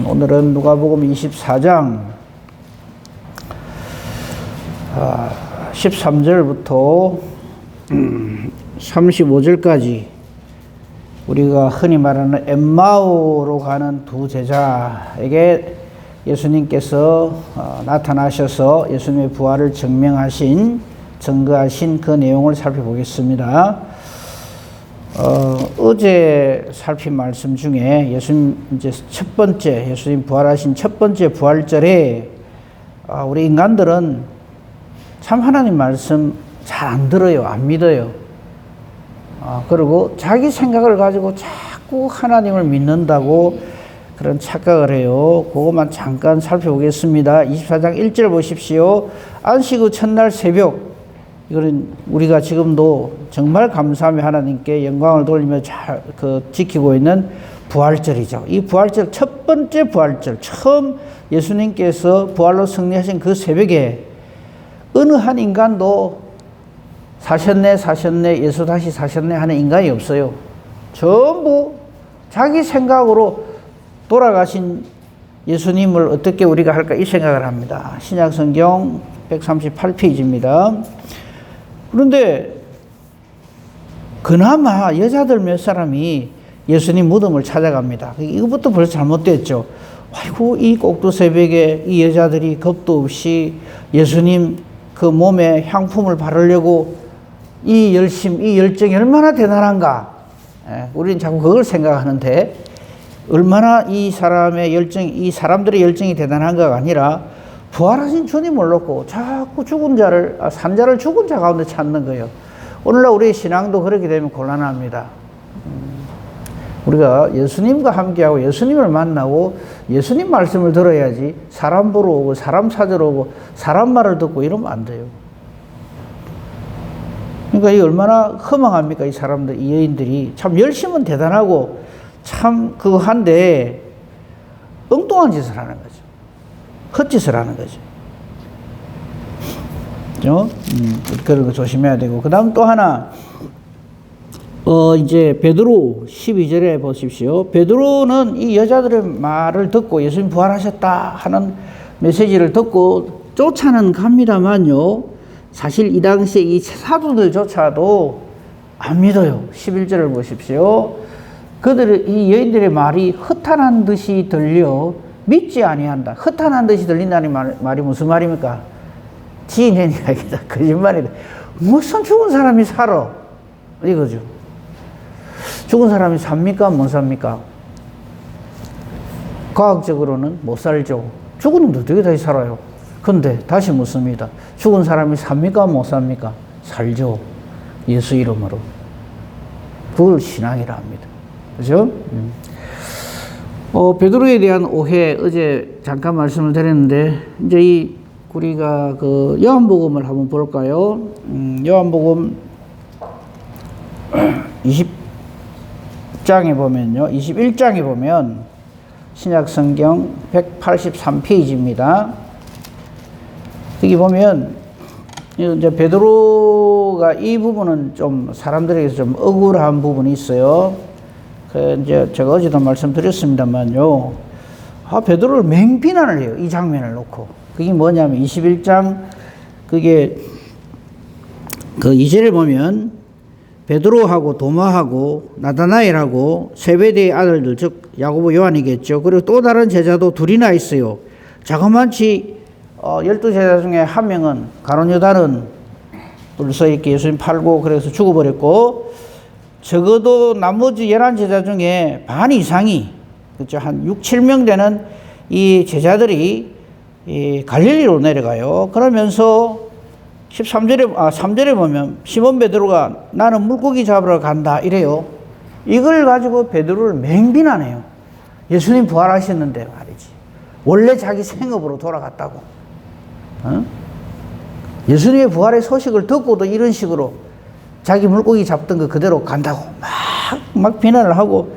오늘은 누가복음 24장 13절부터 35절까지 우리가 흔히 말하는 엠마오로 가는 두 제자에게 예수님께서 나타나셔서 예수님의 부활을 증거하신 그 내용을 살펴보겠습니다. 어제 살핀 말씀 중에 예수님 부활하신 첫 번째 부활절에 우리 인간들은 참 하나님 말씀 잘 안 들어요, 안 믿어요. 그리고 자기 생각을 가지고 자꾸 하나님을 믿는다고 그런 착각을 해요. 그것만 잠깐 살펴보겠습니다. 24장 1절 보십시오. 안식 후 첫날 새벽, 이거는 우리가 지금도 정말 감사하며 하나님께 영광을 돌리며 지키고 있는 부활절이죠. 이 부활절, 첫 번째 부활절, 처음 예수님께서 부활로 승리하신 그 새벽에 어느 한 인간도 사셨네, 예수 다시 사셨네 하는 인간이 없어요. 전부 자기 생각으로 돌아가신 예수님을 어떻게 우리가 할까 이 생각을 합니다. 신약성경 138페이지입니다. 그런데 그나마 여자들 몇 사람이 예수님 무덤을 찾아갑니다. 이것부터 벌써 잘못됐죠. 아이고, 이 꼭두 새벽에 이 여자들이 겁도 없이 예수님 그 몸에 향품을 바르려고 이 열정이 얼마나 대단한가. 우리는 자꾸 그걸 생각하는데 얼마나 이 사람들의 열정이 대단한가가 아니라 부활하신 주님을 놓고 자꾸 산자를 죽은 자 가운데 찾는 거예요. 오늘날 우리의 신앙도 그렇게 되면 곤란합니다. 우리가 예수님과 함께하고 예수님을 만나고 예수님 말씀을 들어야지 사람 보러 오고 사람 찾으러 오고 사람 말을 듣고 이러면 안 돼요. 그러니까 이 얼마나 허망합니까? 이 사람들, 이 여인들이 참 열심은 대단하고 참 그거 한데 엉뚱한 짓을 하는 거죠. 헛짓을 하는 거죠. 그죠? 그런 거 조심해야 되고. 그 다음 또 하나, 이제 베드로 12절에 보십시오. 베드로는 이 여자들의 말을 듣고 예수님 부활하셨다 하는 메시지를 듣고 쫓아는 갑니다만요. 사실 이 당시에 이 사도들조차도 안 믿어요. 11절을 보십시오. 이 여인들의 말이 허탄한 듯이 들려 믿지 아니한다. 허탄한 듯이 들린다는 말이 무슨 말입니까? 지인의 이야기다. 거짓말이다. 무슨 죽은 사람이 살아? 이거죠. 죽은 사람이 삽니까? 못 삽니까? 과학적으로는 못 살죠. 죽었는데 어떻게 다시 살아요? 근데 다시 묻습니다. 죽은 사람이 삽니까? 못 삽니까? 살죠. 예수 이름으로. 그걸 신앙이라 합니다. 그죠? 베드로에 대한 오해, 어제 잠깐 말씀을 드렸는데, 이제 우리가 요한복음을 한번 볼까요? 요한복음 21장에 보면, 신약성경 183페이지입니다. 여기 보면, 이제 베드로가 이 부분은 좀 사람들에게서 좀 억울한 부분이 있어요. 이제 제가 어제도 말씀드렸습니다만요. 베드로를 맹비난을 해요. 이 장면을 놓고. 그게 뭐냐면 21장 그게 그 2절에 보면 베드로하고 도마하고 나다나엘하고 세베대의 아들들, 즉 야고보 요한이겠죠. 그리고 또 다른 제자도 둘이나 있어요. 자그마치 12제자 중에 한 명은 가룟 유다는 불서 있게 예수님 팔고 그래서 죽어버렸고, 적어도 나머지 11제자 중에 반 이상이, 그렇죠, 한 6, 7명 되는 이 제자들이 갈릴리로 내려가요. 그러면서 3절에 보면 시몬 베드로가 나는 물고기 잡으러 간다 이래요. 이걸 가지고 베드로를 맹비난해요. 예수님 부활하셨는데 말이지. 원래 자기 생업으로 돌아갔다고. 예수님의 부활의 소식을 듣고도 이런 식으로 자기 물고기 잡던 거 그대로 간다고 막 비난을 하고,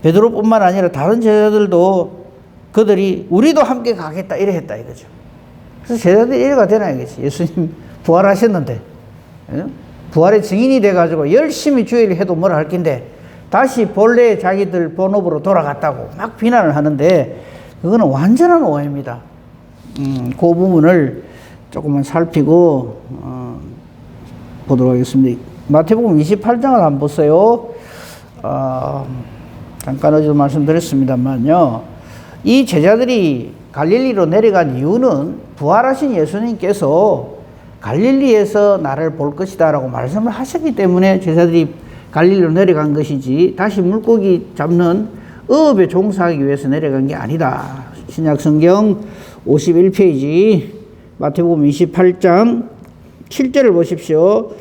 베드로뿐만 아니라 다른 제자들도 그들이 우리도 함께 가겠다 이래 했다 이거죠. 그래서 제자들이 이래가 되나 이거지. 예수님 부활하셨는데 부활의 증인이 돼가지고 열심히 주의를 해도 뭐라 할 낀데 다시 본래 자기들 본업으로 돌아갔다고 막 비난을 하는데, 그거는 완전한 오해입니다. 그 부분을 조금만 살피고 보도록 하겠습니다. 마태복음 28장을 한번 보세요. 잠깐 어제도 말씀드렸습니다만요. 이 제자들이 갈릴리로 내려간 이유는 부활하신 예수님께서 갈릴리에서 나를 볼 것이다 라고 말씀을 하셨기 때문에 제자들이 갈릴리로 내려간 것이지, 다시 물고기 잡는 어업에 종사하기 위해서 내려간 게 아니다. 신약성경 51페이지 마태복음 28장 7절을 보십시오.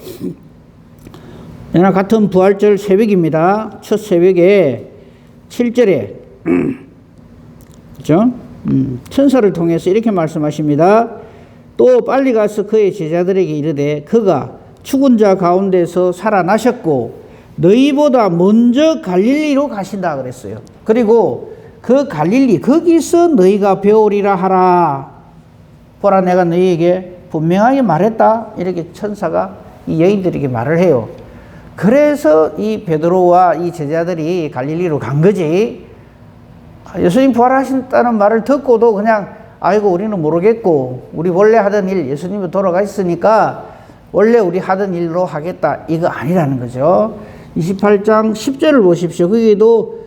이날 같은 부활절 새벽입니다. 첫 새벽에 7절에 그렇죠? 천사를 통해서 이렇게 말씀하십니다. 또 빨리 가서 그의 제자들에게 이르되 그가 죽은 자 가운데서 살아나셨고 너희보다 먼저 갈릴리로 가신다 그랬어요. 그리고 그 갈릴리 거기서 너희가 배우리라 하라. 보라, 내가 너희에게 분명하게 말했다. 이렇게 천사가 이 여인들에게 말을 해요. 그래서 이 베드로와 이 제자들이 갈릴리로 간 거지. 예수님 부활하신다는 말을 듣고도 그냥 아이고 우리는 모르겠고 우리 원래 하던 일, 예수님이 돌아가 있으니까 원래 우리 하던 일로 하겠다, 이거 아니라는 거죠. 28장 10절을 보십시오. 거기에도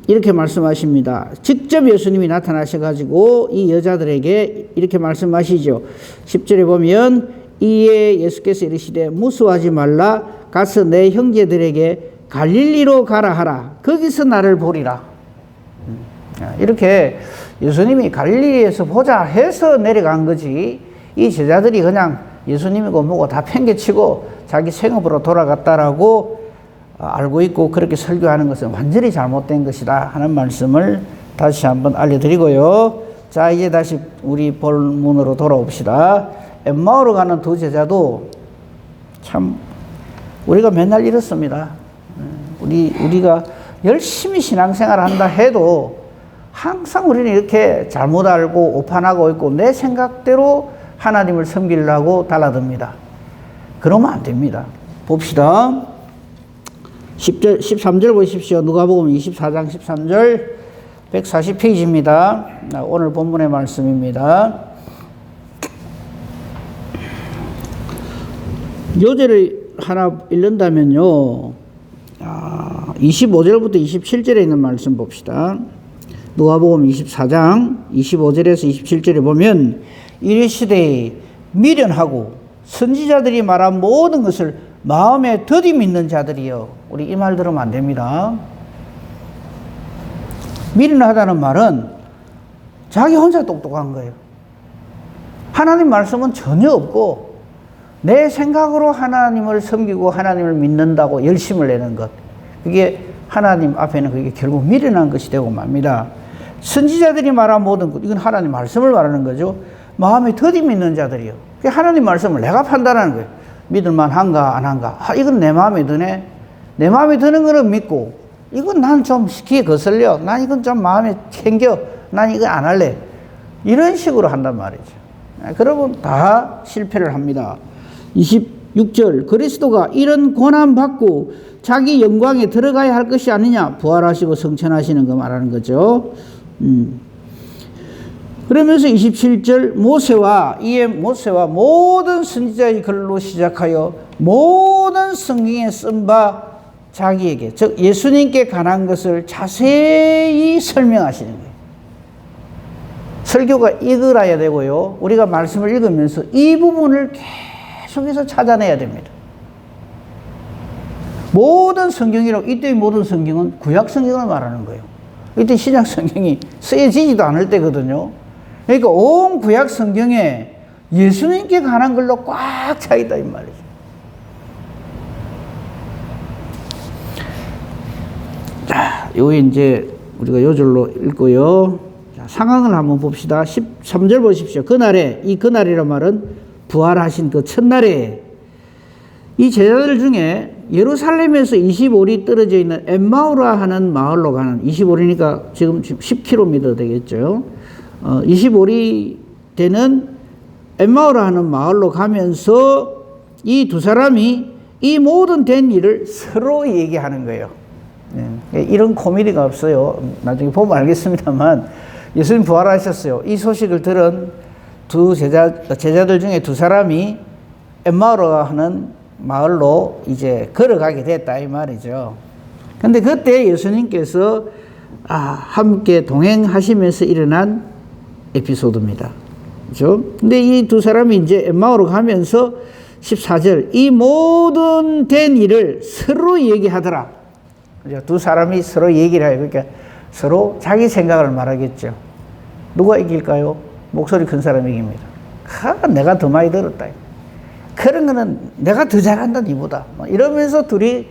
이렇게 말씀하십니다. 직접 예수님이 나타나셔가지고 이 여자들에게 이렇게 말씀하시죠. 10절에 보면 이에 예수께서 이르시되 무수하지 말라. 가서 내 형제들에게 갈릴리로 가라 하라. 거기서 나를 보리라. 이렇게 예수님이 갈릴리에서 보자 해서 내려간 거지, 이 제자들이 그냥 예수님이고 뭐고 다 팽개치고 자기 생업으로 돌아갔다라고 알고 있고 그렇게 설교하는 것은 완전히 잘못된 것이다 하는 말씀을 다시 한번 알려드리고요. 자, 이제 다시 우리 본문으로 돌아옵시다. 엠마오로 가는 두 제자도 참 우리가 맨날 이렇습니다. 우리가 열심히 신앙생활을 한다 해도 항상 우리는 이렇게 잘못 알고 오판하고 있고 내 생각대로 하나님을 섬기려고 달라듭니다. 그러면 안 됩니다. 봅시다. 10절, 13절 보십시오. 누가복음 24장 13절 140페이지입니다. 오늘 본문의 말씀입니다. 요절을 하나 읽는다면요, 25절부터 27절에 있는 말씀 봅시다. 누가복음 24장 25절에서 27절에 보면 이르시되 미련하고 선지자들이 말한 모든 것을 마음에 더디 믿는 자들이여. 우리 이 말 들으면 안 됩니다. 미련하다는 말은 자기 혼자 똑똑한 거예요. 하나님 말씀은 전혀 없고 내 생각으로 하나님을 섬기고 하나님을 믿는다고 열심을 내는 것, 그게 하나님 앞에는 그게 결국 미련한 것이 되고 맙니다. 선지자들이 말한 모든 것, 이건 하나님 말씀을 말하는 거죠. 마음에 더디 믿는 자들이요. 하나님 말씀을 내가 판단하는 거예요. 믿을만 한가 안 한가. 이건 내 마음에 드네. 내 마음에 드는 거는 믿고, 이건 난 좀 시기에 거슬려. 난 이건 좀 마음에 챙겨. 난 이거 안 할래. 이런 식으로 한단 말이죠. 그러면 다 실패를 합니다. 26절, 그리스도가 이런 고난 받고 자기 영광에 들어가야 할 것이 아니냐. 부활하시고 성천하시는 거 말하는 거죠. 그러면서 27절, 모세와 모든 선지자의 글로 시작하여 모든 성경에 쓴 바 자기에게, 즉 예수님께 관한 것을 자세히 설명하시는 거예요. 설교가 읽어야 되고요, 우리가 말씀을 읽으면서 이 부분을 계속해서 찾아내야 됩니다. 모든 성경이라고, 이때의 모든 성경은 구약 성경을 말하는 거예요. 이때 신약 성경이 쓰여지지도 않을 때거든요. 그러니까 온 구약 성경에 예수님께 관한 걸로 꽉 차 있다 이 말이죠. 자, 요 이제 우리가 요절로 읽고요. 자, 상황을 한번 봅시다. 13절 보십시오. 그날에, 이 그날이란 말은 부활하신 그 첫날에 이 제자들 중에 예루살렘에서 25리 떨어져 있는 엠마오라 하는 마을로 가는, 25리니까 지금 10km 되겠죠. 25리 되는 엠마오라 하는 마을로 가면서 이 두 사람이 이 모든 된 일을 서로 얘기하는 거예요. 이런 코미디가 없어요. 나중에 보면 알겠습니다만, 예수님 부활하셨어요. 이 소식을 들은 제자들 중에 두 사람이 엠마오라 하는 마을로 이제 걸어가게 됐다 이 말이죠. 근데 그때 예수님께서 함께 동행하시면서 일어난 에피소드입니다. 그죠? 근데 이 두 사람이 이제 엠마오로 가면서 14절, 이 모든 된 일을 서로 얘기하더라. 그죠? 두 사람이 서로 얘기를 해요. 그러니까 서로 자기 생각을 말하겠죠. 누가 이길까요? 목소리 큰 사람이 이깁니다. 내가 더 많이 들었다. 그런 거는 내가 더 잘한다, 니보다. 이러면서 둘이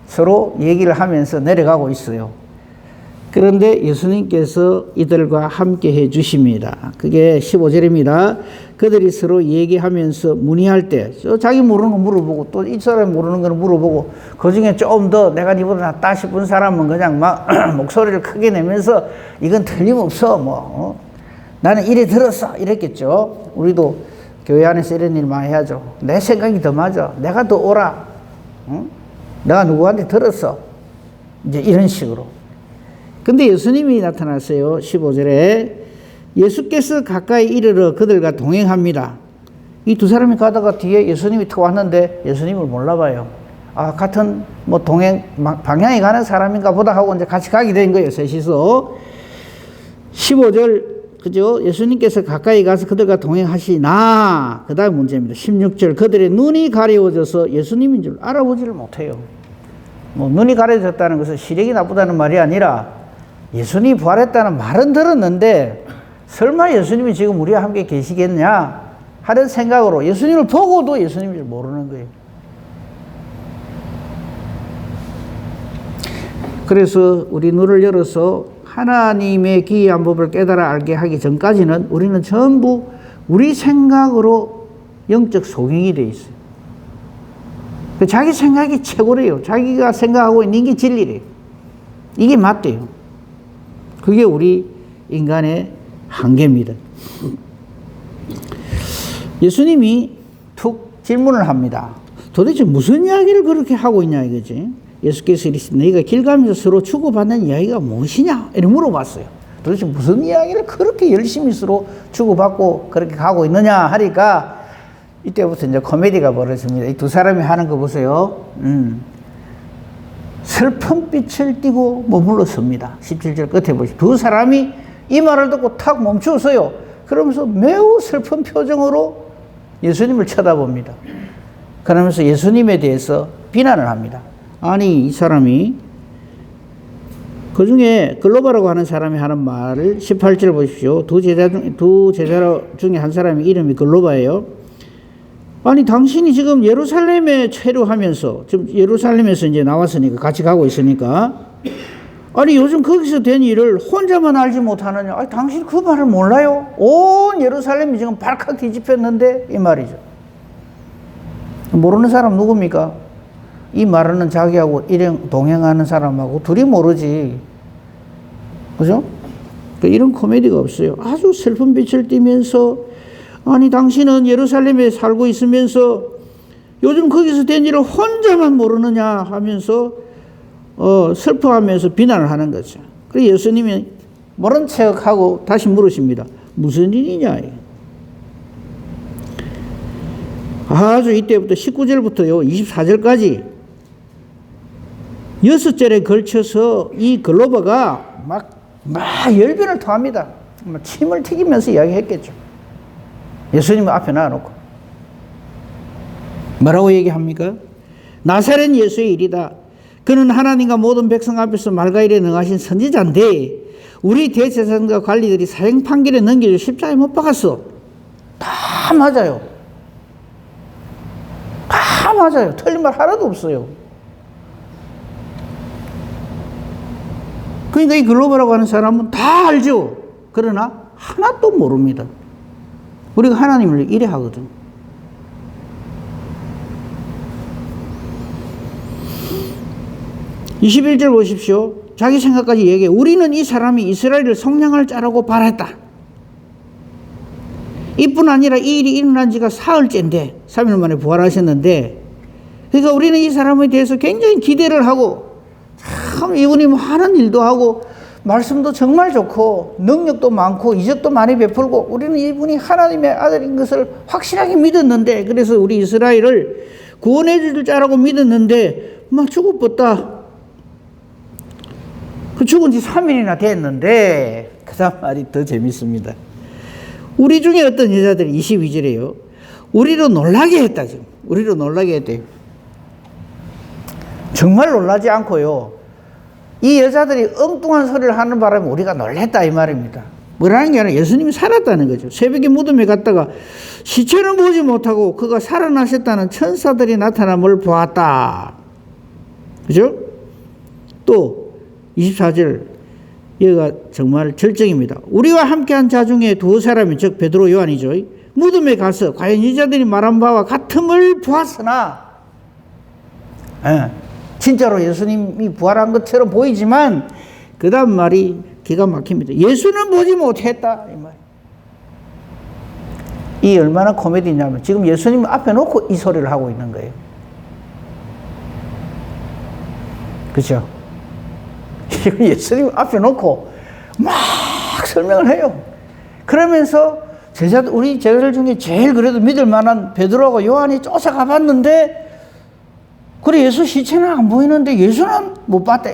서로 얘기를 하면서 내려가고 있어요. 그런데 예수님께서 이들과 함께 해 주십니다. 그게 15절입니다. 그들이 서로 얘기하면서 문의할 때 자기 모르는 거 물어보고 또 이 사람이 모르는 거는 물어보고 그 중에 좀 더 내가 니보다 낫다 싶은 사람은 그냥 막 목소리를 크게 내면서 이건 틀림없어 나는 이래 들었어 이랬겠죠. 우리도 교회 안에서 이런 일 많이 해야죠. 내 생각이 더 맞아. 내가 더 옳아. 응? 내가 누구한테 들었어. 이제 이런 식으로. 근데 예수님이 나타났어요. 15절에 예수께서 가까이 이르러 그들과 동행합니다. 이 두 사람이 가다가 뒤에 예수님이 터 왔는데 예수님을 몰라봐요. 같은 동행 방향이 가는 사람인가 보다 하고 이제 같이 가게 된 거예요. 셋이서. 15절 그죠? 예수님께서 가까이 가서 그들과 동행하시나. 그 다음 문제입니다. 16절 그들의 눈이 가려워져서 예수님인 줄 알아보지를 못해요. 눈이 가려졌다는 것은 시력이 나쁘다는 말이 아니라 예수님이 부활했다는 말은 들었는데 설마 예수님이 지금 우리와 함께 계시겠냐 하는 생각으로 예수님을 보고도 예수님인 줄 모르는 거예요. 그래서 우리 눈을 열어서 하나님의 기이한 법을 깨달아 알게 하기 전까지는 우리는 전부 우리 생각으로 영적 소경이 되어 있어요. 자기 생각이 최고래요. 자기가 생각하고 있는 게 진리래요. 이게 맞대요. 그게 우리 인간의 한계입니다. 예수님이 툭 질문을 합니다. 도대체 무슨 이야기를 그렇게 하고 있냐 이거지. 예수께서 이르시되 너희가 길 가면서 서로 주고받는 이야기가 무엇이냐 이렇게 물어봤어요. 도대체 무슨 이야기를 그렇게 열심히 서로 주고받고 그렇게 가고 있느냐 하니까 이때부터 이제 코미디가 벌어집니다. 이 두 사람이 하는 거 보세요. 슬픈 빛을 띠고 머물러 섭니다. 17절 끝에 보시죠. 두 사람이 이 말을 듣고 탁 멈추었어요. 그러면서 매우 슬픈 표정으로 예수님을 쳐다봅니다. 그러면서 예수님에 대해서 비난을 합니다. 아니 이 사람이 그 중에 글로바라고 하는 사람이 하는 말을 18절 보십시오. 두 제자 중에 한 사람이 이름이 글로바예요. 아니 당신이 지금 예루살렘에 체류하면서 지금 예루살렘에서 이제 나왔으니까 같이 가고 있으니까 아니 요즘 거기서 된 일을 혼자만 알지 못하느냐. 아니 당신 그 말을 몰라요? 온 예루살렘이 지금 발칵 뒤집혔는데 이 말이죠. 모르는 사람 누굽니까? 이 말하는 자기하고 일행 동행하는 사람하고 둘이 모르지. 그죠? 이런 코미디가 없어요. 아주 슬픈 빛을 띠면서 아니 당신은 예루살렘에 살고 있으면서 요즘 거기서 된 일을 혼자만 모르느냐 하면서 슬퍼하면서 비난을 하는 거죠. 그래서 예수님이 모른 척하고 다시 물으십니다. 무슨 일이냐? 아주 이때부터 19절부터요 24절까지 6절에 걸쳐서 이 글로버가 막 열변을 토합니다. 침을 튀기면서 이야기했겠죠. 예수님 앞에 놔놓고 뭐라고 얘기합니까? 나사렛 예수의 일이다. 그는 하나님과 모든 백성 앞에서 말과 일에 능하신 선지자인데 우리 대제사장과 관리들이 사형 판결에 넘겨져 십자가에 못 박았어. 다 맞아요. 다 맞아요. 틀린 말 하나도 없어요. 그러니까 이 글로버라고 하는 사람은 다 알죠. 그러나 하나도 모릅니다. 우리가 하나님을 이래 하거든. (21절) 보십시오. 자기 생각까지 얘기해. 우리는 이 사람이 이스라엘을 속량할 자라고 바랐다. 이뿐 아니라 이 일이 일어난 지가 사흘째인데 3일 만에 부활하셨는데 그러니까 우리는 이 사람에 대해서 굉장히 기대를 하고 참 이분이 하는 일도 하고 말씀도 정말 좋고 능력도 많고 이적도 많이 베풀고 우리는 이분이 하나님의 아들인 것을 확실하게 믿었는데, 그래서 우리 이스라엘을 구원해 줄 자라고 믿었는데 막 죽어버렸다. 그 죽은 지 3일이나 됐는데 그 다음 말이 더 재밌습니다. 우리 중에 어떤 여자들이 22절에요. 우리로 놀라게 했다. 지금 우리로 놀라게 했대요. 정말 놀라지 않고요, 이 여자들이 엉뚱한 소리를 하는 바람에 우리가 놀랬다 이 말입니다. 뭐라는 게 아니라 예수님이 살았다는 거죠. 새벽에 무덤에 갔다가 시체는 보지 못하고 그가 살아나셨다는 천사들이 나타남을 보았다. 그죠? 또 24절, 여기가 정말 절정입니다. 우리와 함께한 자 중에 두 사람이, 즉 베드로 요한이죠, 무덤에 가서 과연 이 자들이 말한 바와 같음을 보았으나, 진짜로 예수님이 부활한 것처럼 보이지만 그 다음 말이 기가 막힙니다. 예수는 보지 못했다 이 말. 이 얼마나 코미디냐면 지금 예수님 앞에 놓고 이 소리를 하고 있는 거예요. 그렇죠? 지금 예수님 앞에 놓고 막 설명을 해요. 그러면서 우리 제자들 중에 제일 그래도 믿을 만한 베드로하고 요한이 쫓아가 봤는데, 그래 예수 시체는 안 보이는데 예수는 못 봤다.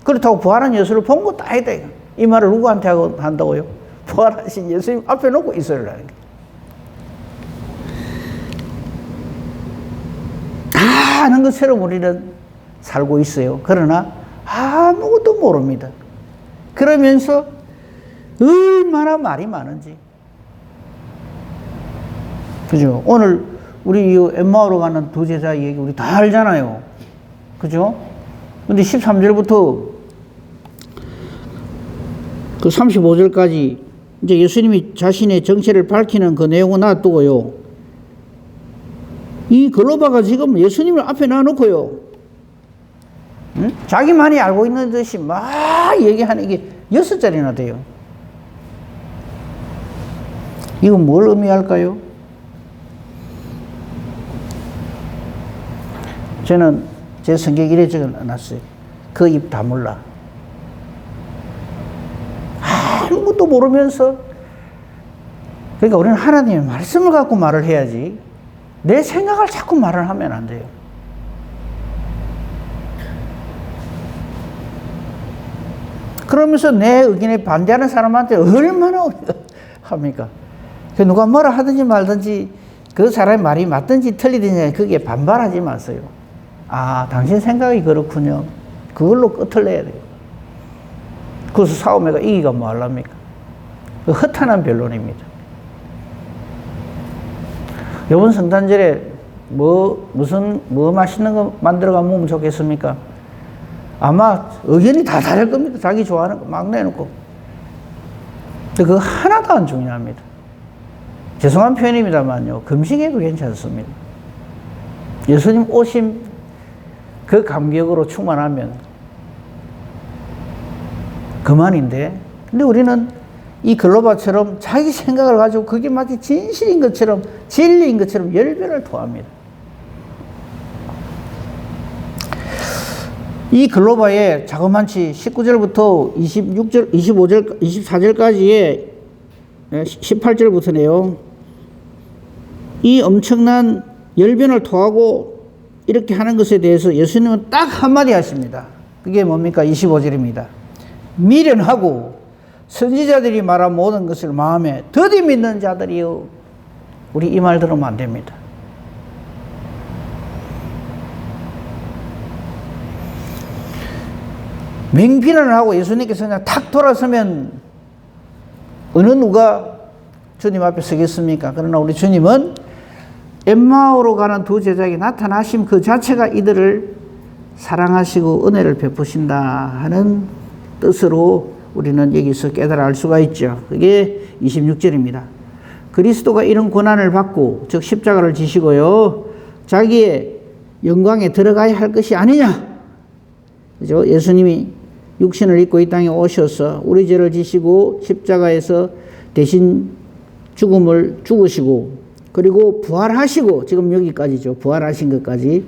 그렇다고 부활한 예수를 본 것도 아니다. 이 말을 누구한테 한다고요? 부활하신 예수님 앞에 놓고 이 소리를 하는 거예요. 다 아는 것처럼 우리는 살고 있어요. 그러나 아무것도 모릅니다. 그러면서 얼마나 말이 많은지. 그죠? 오늘 우리 엠마오로 가는 두 제자 얘기 우리 다 알잖아요. 그죠? 근데 13절부터 그 35절까지 이제 예수님이 자신의 정체를 밝히는 그 내용은 놔두고요, 이 글로바가 지금 예수님을 앞에 놔놓고요, 자기만이 알고 있는 듯이 막 얘기하는 게 6자리나 돼요. 이건 뭘 의미할까요? 저는 제 성경에 이래 적어놨어요. 그 입 다물라. 아무것도 모르면서, 그러니까 우리는 하나님의 말씀을 갖고 말을 해야지 내 생각을 자꾸 말을 하면 안 돼요. 그러면서 내 의견에 반대하는 사람한테 얼마나 합니까? 누가 뭐라 하든지 말든지 그 사람의 말이 맞든지 틀리든지 거기에 반발하지 마세요. 아, 당신 생각이 그렇군요. 그걸로 끝을 내야 돼요. 그래서 싸움에가 이기가 뭐 하랍니까? 그 허탄한 변론입니다. 이번 성탄절에 뭐 맛있는 거 만들어가 먹으면 좋겠습니까? 아마 의견이 다 다를 겁니다. 자기 좋아하는 거 막 내놓고. 근데 그거 하나도 안 중요합니다. 죄송한 표현입니다만요, 금식에도 괜찮습니다. 예수님 오심 그 감격으로 충만하면 그만인데, 근데 우리는 이 글로바처럼 자기 생각을 가지고 그게 마치 진실인 것처럼, 진리인 것처럼 열변을 토합니다. 이 글로바에 자그만치 19절부터 26절, 25절, 24절까지의 18절부터네요. 이 엄청난 열변을 토하고 이렇게 하는 것에 대해서 예수님은 딱 한마디 하십니다. 그게 뭡니까? 25절입니다. 미련하고 선지자들이 말한 모든 것을 마음에 더디 믿는 자들이요. 우리 이 말 들으면 안 됩니다. 맹비난을 하고 예수님께서 그냥 탁 돌아서면 어느 누가 주님 앞에 서겠습니까? 그러나 우리 주님은 엠마오로 가는 두 제자에게 나타나심 그 자체가 이들을 사랑하시고 은혜를 베푸신다 하는 뜻으로 우리는 여기서 깨달아 알 수가 있죠. 그게 26절입니다. 그리스도가 이런 고난을 받고, 즉 십자가를 지시고요, 자기의 영광에 들어가야 할 것이 아니냐. 그죠? 예수님이 육신을 입고 이 땅에 오셔서 우리 죄를 지시고 십자가에서 대신 죽음을 죽으시고, 그리고 부활하시고, 지금 여기까지죠. 부활하신 것까지.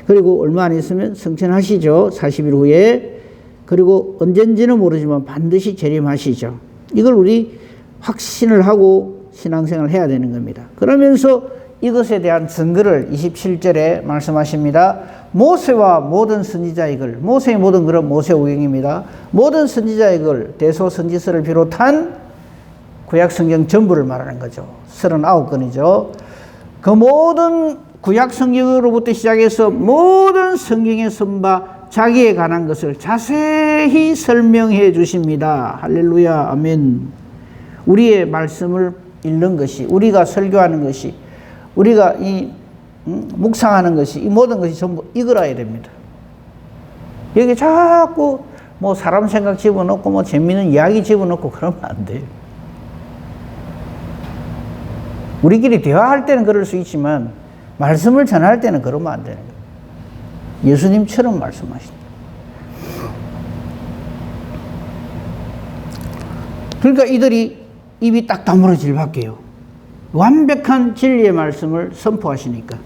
그리고 얼마 안 있으면 승천하시죠. 40일 후에. 그리고 언젠지는 모르지만 반드시 재림하시죠. 이걸 우리 확신을 하고 신앙생활을 해야 되는 겁니다. 그러면서 이것에 대한 증거를 27절에 말씀하십니다. 모세와 모든 선지자의 글, 모세의 모든 글은 모세오경입니다. 모든 선지자의 글, 대소선지서를 비롯한 구약성경 전부를 말하는 거죠. 39권이죠. 그 모든 구약성경으로부터 시작해서 모든 성경에 선바 자기에 관한 것을 자세히 설명해 주십니다. 할렐루야, 아멘. 우리의 말씀을 읽는 것이, 우리가 설교하는 것이, 우리가 묵상하는 것이, 이 모든 것이 전부 이거라야 됩니다. 여기 자꾸 뭐 사람 생각 집어넣고 뭐 재미있는 이야기 집어넣고 그러면 안 돼요. 우리끼리 대화할 때는 그럴 수 있지만 말씀을 전할 때는 그러면 안 되는 거예요. 예수님처럼 말씀하신다. 그러니까 이들이 입이 딱 다물어질 밖에요. 완벽한 진리의 말씀을 선포하시니까.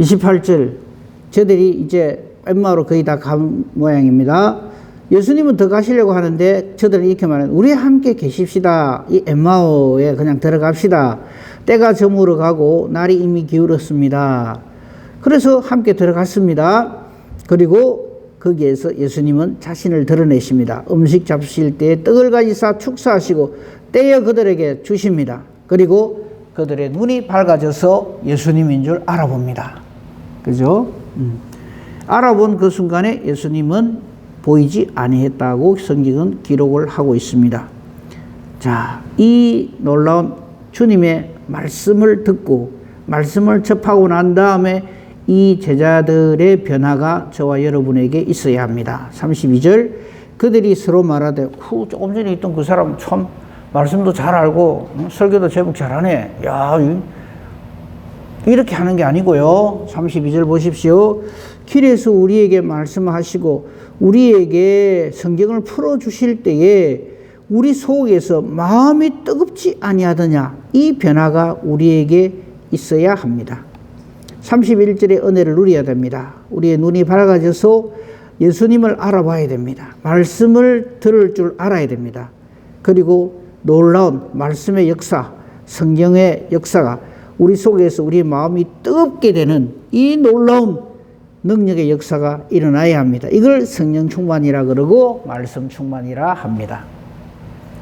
28절, 저들이 이제 엠마오로 거의 다 간 모양입니다. 예수님은 더 가시려고 하는데 저들은 이렇게 말해요. 우리 함께 계십시다. 이 엠마오에 그냥 들어갑시다. 때가 저물어 가고 날이 이미 기울었습니다. 그래서 함께 들어갔습니다. 그리고 거기에서 예수님은 자신을 드러내십니다. 음식 잡수실 때 떡을 가지사 축사하시고 떼어 그들에게 주십니다. 그리고 그들의 눈이 밝아져서 예수님인 줄 알아봅니다. 그죠? 알아본 그 순간에 예수님은 보이지 아니했다고 성경은 기록을 하고 있습니다. 자, 이 놀라운 주님의 말씀을 듣고 말씀을 접하고 난 다음에 이 제자들의 변화가 저와 여러분에게 있어야 합니다. 32절, 그들이 서로 말하되 조금 전에 있던 그 사람 참 말씀도 잘 알고 설교도 제법 잘하네. 야, 이렇게 하는 게 아니고요. 32절 보십시오. 길에서 우리에게 말씀하시고 우리에게 성경을 풀어주실 때에 우리 속에서 마음이 뜨겁지 아니하더냐. 이 변화가 우리에게 있어야 합니다. 31절의 은혜를 누려야 됩니다. 우리의 눈이 밝아져서 예수님을 알아봐야 됩니다. 말씀을 들을 줄 알아야 됩니다. 그리고 놀라운 말씀의 역사, 성경의 역사가 우리 속에서 우리 마음이 뜨겁게 되는 이 놀라운 능력의 역사가 일어나야 합니다. 이걸 성령 충만이라 그러고 말씀 충만이라 합니다.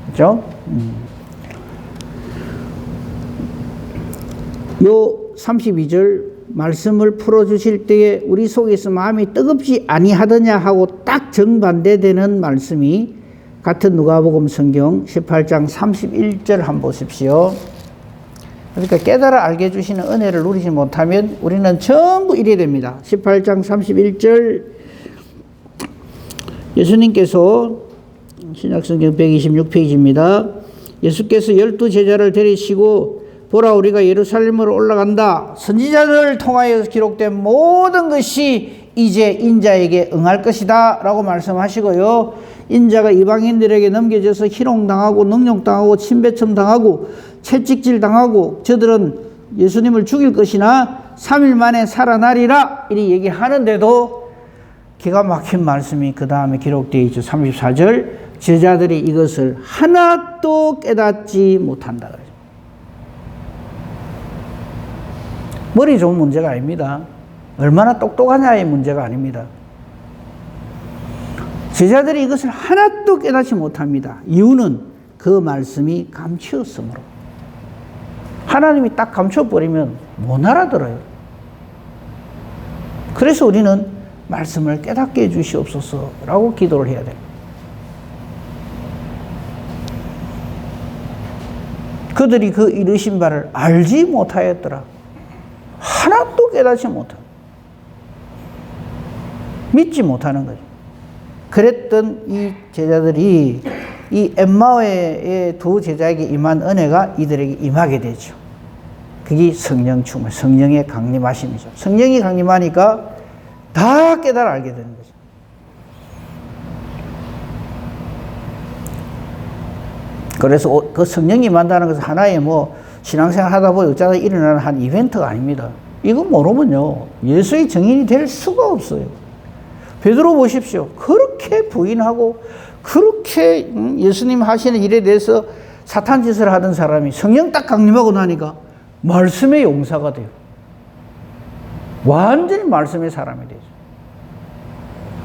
그렇죠? 요 32절 말씀을 풀어주실 때에 우리 속에서 마음이 뜨겁지 아니하더냐 하고 딱 정반대되는 말씀이 같은 누가복음 성경 18장 31절 한번 보십시오. 그러니까 깨달아 알게 해주시는 은혜를 누리지 못하면 우리는 전부 이래 됩니다. 18장 31절 예수님께서 신약성경 126페이지입니다. 예수께서 12 제자를 데리시고 보라 우리가 예루살렘으로 올라간다. 선지자들을 통하여 기록된 모든 것이 이제 인자에게 응할 것이다 라고 말씀하시고요. 인자가 이방인들에게 넘겨져서 희롱당하고 능욕당하고 침배점 당하고 채찍질 당하고 저들은 예수님을 죽일 것이나 3일 만에 살아나리라 이리 얘기하는데도 기가 막힌 말씀이 그 다음에 기록되어 있죠. 34절 제자들이 이것을 하나도 깨닫지 못한다. 머리 좋은 문제가 아닙니다. 얼마나 똑똑하냐의 문제가 아닙니다. 제자들이 이것을 하나도 깨닫지 못합니다. 이유는 그 말씀이 감추었으므로. 하나님이 딱 감춰버리면 못 알아들어요. 그래서 우리는 말씀을 깨닫게 해주시옵소서라고 기도를 해야 돼요. 그들이 그 이르신 바를 알지 못하였더라. 하나도 깨닫지 못하고 믿지 못하는 거죠. 그랬던 이 제자들이 이 엠마오의 두 제자에게 임한 은혜가 이들에게 임하게 되죠. 그게 성령 충만, 성령의 강림하심이죠. 성령이 강림하니까 다 깨달아 알게 되는 거죠. 그래서 그 성령이 임한다는 것은 하나의 뭐 신앙생활 하다 보니 어쩌다 일어나는 한 이벤트가 아닙니다. 이거 모르면요 예수의 증인이 될 수가 없어요. 베드로 보십시오. 그렇게 부인하고 그렇게 예수님 하시는 일에 대해서 사탄 짓을 하던 사람이 성령 딱 강림하고 나니까 말씀의 용사가 돼요. 완전히 말씀의 사람이 되죠.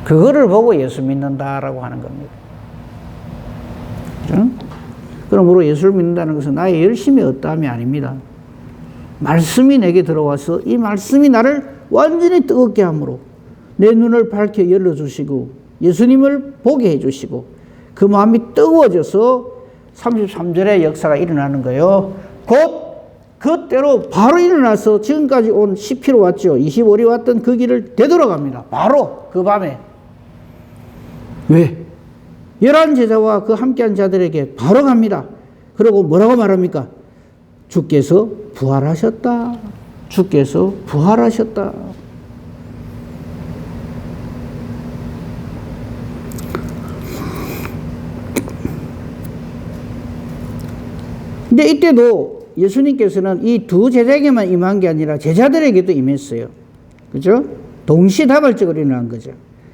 그거를 보고 예수 믿는다라고 하는 겁니다. 그렇죠? 그러므로 예수를 믿는다는 것은 나의 열심이 어떠함이 아닙니다. 말씀이 내게 들어와서 이 말씀이 나를 완전히 뜨겁게 함으로 내 눈을 밝혀 열어주시고 예수님을 보게 해주시고 그 마음이 뜨거워져서 33절의 역사가 일어나는 거예요. 곧 그때로 바로 일어나서 지금까지 온 10km 왔죠. 25리 왔던 그 길을 되돌아갑니다. 바로 그 밤에. 왜? 11제자와 그 함께한 자들에게 바로 갑니다. 그리고 뭐라고 말합니까? 주께서 부활하셨다. 주께서 부활하셨다. 근데 이때도 예수님께서는 이 두 제자에게만 임한 게 아니라 제자들에게도 임했어요. 그죠? 동시다발적으로 일어난 거죠.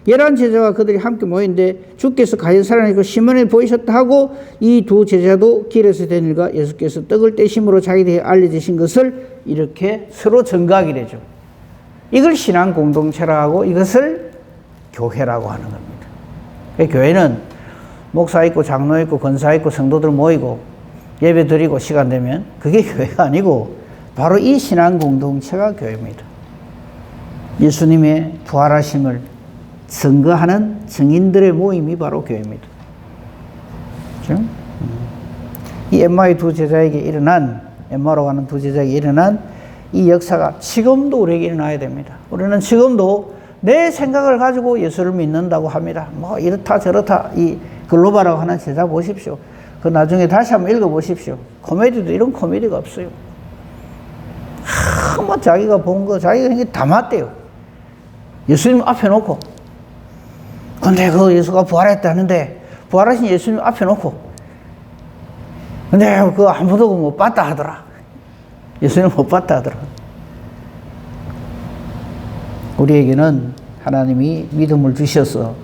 11제자와 그들이 함께 모였는데 주께서 가진 살아나시고 시몬에 보이셨다 하고 이 두 제자도 길에서 된 일과 예수께서 떡을 떼심으로 자기들에게 알려주신 것을 이렇게 서로 증거하게 되죠. 이걸 신앙 공동체라고 하고 이것을 교회라고 하는 겁니다. 교회는 목사 있고 장로 있고 권사 있고 성도들 모이고 예배 드리고 시간 되면 그게 교회가 아니고 바로 이 신앙 공동체가 교회입니다. 예수님의 부활하심을 증거하는 증인들의 모임이 바로 교회입니다. 그렇죠? 이 엠마의 두 제자에게 일어난, 엠마로 가는 두 제자에게 일어난 이 역사가 지금도 우리에게 일어나야 됩니다. 우리는 지금도 내 생각을 가지고 예수를 믿는다고 합니다. 뭐 이렇다 저렇다 이 글로바라고 하는 제자 보십시오. 그 나중에 다시 한번 읽어보십시오. 코미디도 이런 코미디가 없어요. 뭐 자기가 본 거 자기가 다 맞대요. 예수님 앞에 놓고 근데 그 예수가 부활했다는데 부활하신 예수님 앞에 놓고 근데 그 아무도 못 봤다 하더라. 예수님 못 봤다 하더라. 우리에게는 하나님이 믿음을 주셔서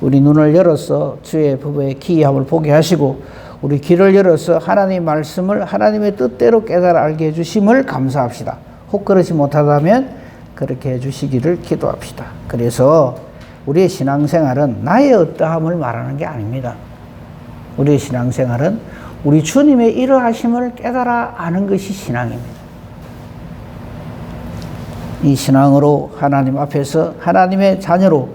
우리 눈을 열어서 주의 법의 기이함을 보게 하시고 우리 귀를 열어서 하나님의 말씀을 하나님의 뜻대로 깨달아 알게 해주심을 감사합시다. 혹 그렇지 못하다면 그렇게 해주시기를 기도합시다. 그래서 우리의 신앙생활은 나의 어떠함을 말하는 게 아닙니다. 우리의 신앙생활은 우리 주님의 이러하심을 깨달아 아는 것이 신앙입니다. 이 신앙으로 하나님 앞에서 하나님의 자녀로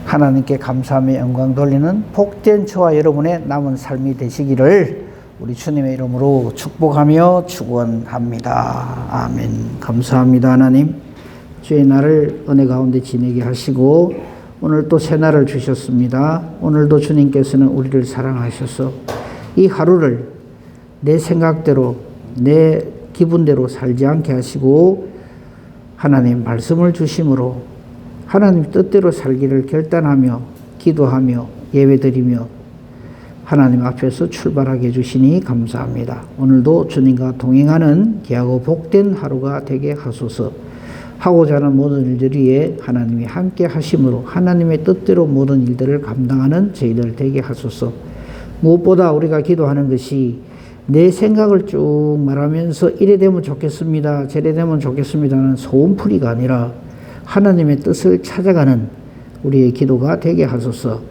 하나님께 감사하며 영광 돌리는 복된 저와 여러분의 남은 삶이 되시기를 우리 주님의 이름으로 축복하며 축원합니다. 아멘. 감사합니다. 하나님, 주의 날을 은혜 가운데 지내게 하시고 오늘 또 새 날을 주셨습니다. 오늘도 주님께서는 우리를 사랑하셔서 이 하루를 내 생각대로 내 기분대로 살지 않게 하시고 하나님 말씀을 주심으로 하나님 뜻대로 살기를 결단하며 기도하며 예배드리며 하나님 앞에서 출발하게 해주시니 감사합니다. 오늘도 주님과 동행하는 귀하고 복된 하루가 되게 하소서. 하고자 하는 모든 일들 위에 하나님이 함께 하심으로 하나님의 뜻대로 모든 일들을 감당하는 저희들 되게 하소서. 무엇보다 우리가 기도하는 것이 내 생각을 쭉 말하면서 이래 되면 좋겠습니다. 저래 되면 좋겠습니다는 소음풀이가 아니라 하나님의 뜻을 찾아가는 우리의 기도가 되게 하소서.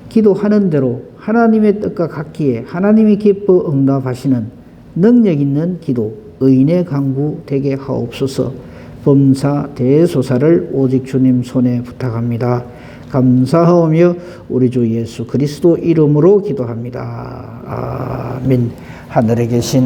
기도하는 대로 하나님의 뜻과 같기에 하나님이 기뻐 응답하시는 능력 있는 기도, 의인의 강구 되게 하옵소서. 범사 대소사를 오직 주님 손에 부탁합니다. 감사하오며 우리 주 예수 그리스도 이름으로 기도합니다. 아멘. 하늘에 계신